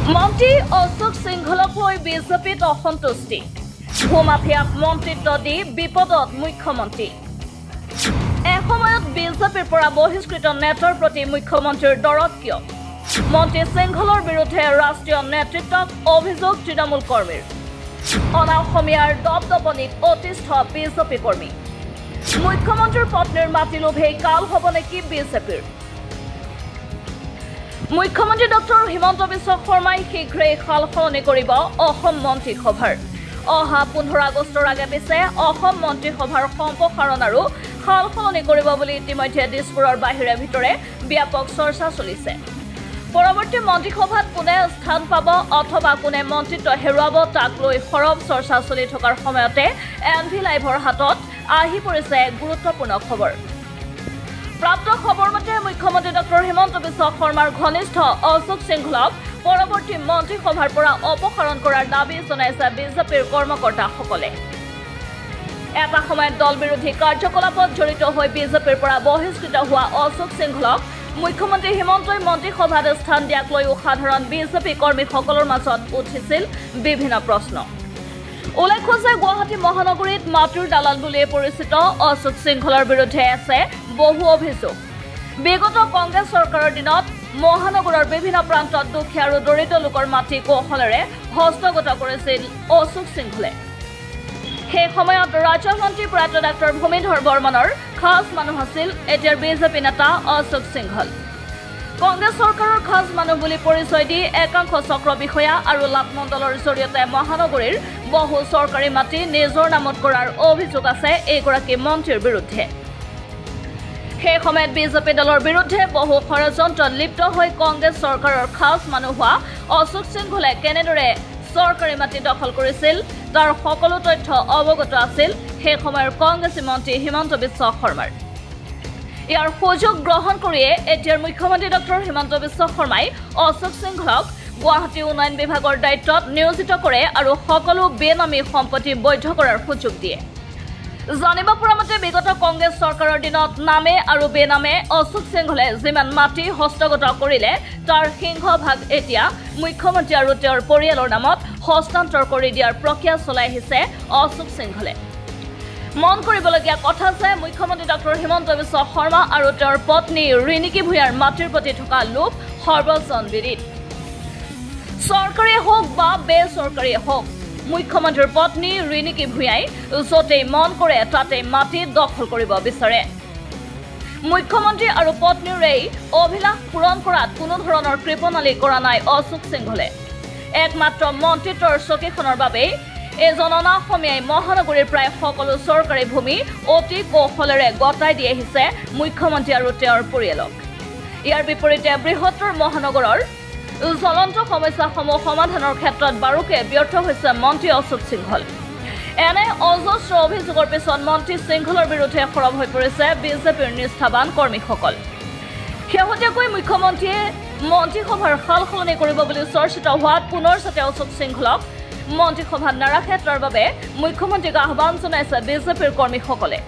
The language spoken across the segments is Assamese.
মন্ত্ৰী অশোক সিংহলক লৈ বিজেপিত অসন্তুষ্টি ভূমাফিয়াক মন্ত্ৰিত্ব দি বিপদত মুখ্যমন্ত্ৰী এসময়ত বিজেপিৰ পৰা বহিষ্কৃত নেতাৰ প্ৰতি মুখ্যমন্ত্ৰীৰ দৰদ কিয় মন্ত্ৰী সিংহলৰ বিৰুদ্ধে ৰাষ্ট্ৰীয় নেতৃত্বক অভিযোগ তৃণমূল কৰ্মীৰ অনাঅসমীয়াৰ দপদপনিত অতিষ্ঠ বিজেপি কৰ্মী মুখ্যমন্ত্ৰীৰ পত্নীৰ মাটি লোভে কাল হ'ব নেকি বিজেপিৰ মুখ্যমন্ত্ৰী ডক্টৰ হিমন্ত বিশ্ব শৰ্মাই শীঘ্ৰেই সালসলনি কৰিব অসম মন্ত্ৰীসভাৰ অহা 15 আগষ্টৰ আগে পিছে অসম মন্ত্ৰীসভাৰ সম্প্ৰসাৰণ আৰু সালসলনি কৰিব বুলি ইতিমধ্যে দিছপুৰৰ বাহিৰে ভিতৰে ব্যাপক চৰ্চা চলিছে পৰৱৰ্তী মন্ত্ৰীসভাত কোনে স্থান পাব অথবা কোনে মন্ত্ৰিত্ব হেৰুৱাব তাক লৈ সৰব চৰ্চা চলি থকাৰ সময়তে এনভি লাইভৰ হাতত আহি পৰিছে গুৰুত্বপূৰ্ণ খবৰ প্ৰাপ্ত খবৰ মতে মুখ্যমন্ত্ৰী ডক্টৰ হিমন্ত বিশ্ব শৰ্মাৰ ঘনিষ্ঠ অশোক সিংহলক পৰৱৰ্তী মন্ত্ৰীসভাৰ পৰা অপসাৰণ কৰাৰ দাবী জনাইছে বিজেপিৰ কৰ্মকৰ্তাসকলে এটা সময়ত দল বিৰোধী কাৰ্যকলাপত জড়িত হৈ বিজেপিৰ পৰা বহিষ্কৃত হোৱা অশোক সিংহলক মুখ্যমন্ত্ৰী হিমন্তই মন্ত্ৰীসভাত স্থান দিয়াক লৈ সাধাৰণ বিজেপি কৰ্মীসকলৰ মাজত উঠিছিল বিভিন্ন প্ৰশ্ন উল্লেখ্য যে গুৱাহাটী মহানগৰীত মাটিৰ দালাল বুলিয়ে পৰিচিত অশোক সিংহলৰ বিৰুদ্ধে আছে বহু অভিযোগ বিগত কংগ্ৰেছ চৰকাৰৰ দিনত মহানগৰৰ বিভিন্ন প্ৰান্তত দুখীয়া আৰু দৰিদ্ৰ লোকৰ মাটি কৌশলেৰে হস্তগত কৰিছিল অশোক সিংহলে সেই সময়ত ৰাজ্য মন্ত্ৰী প্ৰয়াত ডাক্তৰ ভূমিধৰ বৰ্মনৰ খাস মানুহ আছিল এতিয়াৰ বিজেপি নেতা অশোক সিংহল কংগ্ৰেছ চৰকাৰৰ খাস মানুহ বুলি পৰিচয় দি একাংশ চক্ৰ বিষয়া আৰু লাভমণ্ডলৰ জৰিয়তে মহানগৰীৰ বহু চৰকাৰী মাটি নিজৰ নামত কৰাৰ অভিযোগ আছে এইগৰাকী মন্ত্ৰীৰ বিৰুদ্ধে সেই সময়ত বিজেপি দলৰ বিৰুদ্ধে বহু ষড়যন্ত্ৰত লিপ্ত হৈ কংগ্ৰেছ চৰকাৰৰ খাস মানুহ হোৱা অশোক সিংহলে কেনেদৰে চৰকাৰী মাটি দখল কৰিছিল তাৰ সকলো তথ্য অৱগত আছিল সেই সময়ৰ কংগ্ৰেছী মন্ত্ৰী হিমন্ত বিশ্ব শৰ্মাৰ ইয়াৰ সুযোগ গ্ৰহণ কৰিয়ে এতিয়াৰ মুখ্যমন্ত্ৰী ডক্টৰ হিমন্ত বিশ্ব শৰ্মাই অশোক সিংহলক গুৱাহাটী উন্নয়ন বিভাগৰ দায়িত্বত নিয়োজিত কৰে আৰু সকলো বেনামী সম্পত্তি বৈধ কৰাৰ সুযোগ দিয়ে জানিব পৰা মতে বিগত কংগ্ৰেছ চৰকাৰৰ দিনত নামে আৰু বেনামে অশোক সিংহলে যিমান মাটি হস্তগত কৰিলে তাৰ সিংহভাগ এতিয়া মুখ্যমন্ত্ৰী আৰু তেওঁৰ পৰিয়ালৰ নামত হস্তান্তৰ কৰি দিয়াৰ প্ৰক্ৰিয়া চলাই আহিছে অশোক সিংহলে মন কৰিবলগীয়া কথা যে মুখ্যমন্ত্ৰী ডক্টৰ হিমন্ত বিশ্ব শৰ্মা আৰু তেওঁৰ পত্নী ৰিণিকী ভূঞাৰ মাটিৰ প্ৰতি থকা লোভ সৰ্বজনবিদিত চৰকাৰী হওক বা বেচৰকাৰী হওক মুখ্যমন্ত্ৰীৰ পত্নী ৰিণিকী ভূঞাই য'তেই মন কৰে তাতে মাটি দখল কৰিব বিচাৰে মুখ্যমন্ত্ৰী আৰু পত্নীৰ এই অভিলাষ পূৰণ কৰাত কোনো ধৰণৰ কৃপণালী কৰা নাই অশোক সিংহলে একমাত্ৰ মন্ত্ৰিত্বৰ চকীখনৰ বাবে এজন অনাঅসমীয়াই মহানগৰীৰ প্ৰায় সকলো চৰকাৰী ভূমি অতি কৌশলেৰে গতাই দি আহিছে মুখ্যমন্ত্ৰী আৰু তেওঁৰ পৰিয়ালক ইয়াৰ বিপৰীতে বৃহত্তৰ মহানগৰৰ জ্বলন্ত সমস্যাসমূহ সমাধানৰ ক্ষেত্ৰত বাৰুকে ব্যৰ্থ হৈছে মন্ত্ৰী অশোক সিংহল এনে অজস্ৰ অভিযোগৰ পিছত মন্ত্ৰী সিংহলৰ বিৰুদ্ধে সৰব হৈ পৰিছে বিজেপিৰ নিষ্ঠাবান কৰ্মীসকল শেহতীয়াকৈ মুখ্যমন্ত্ৰীয়ে মন্ত্ৰীসভাৰ সালসলনি কৰিব বুলি চৰ্চিত হোৱাত পুনৰ যাতে অশোক সিংহলক মন্ত্ৰীসভাত নাৰাখে তাৰ বাবে মুখ্যমন্ত্ৰীক আহ্বান জনাইছে বিজেপিৰ কৰ্মীসকলে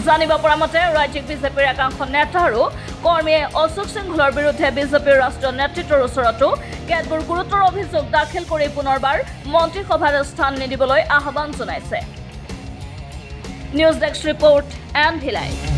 জানিব পৰা মতে ৰাজ্যিক বিজেপিৰ একাংশ নেতা আৰু কৰ্মীয়ে অশোক সিংহলৰ বিৰুদ্ধে বিজেপিৰ ৰাষ্ট্ৰীয় নেতৃত্বৰ ওচৰতো কেতবোৰ গুৰুতৰ অভিযোগ দাখিল কৰি পুনৰবাৰ মন্ত্ৰীসভাত স্থান নিদিবলৈ আহ্বান জনাইছে news desk report NV live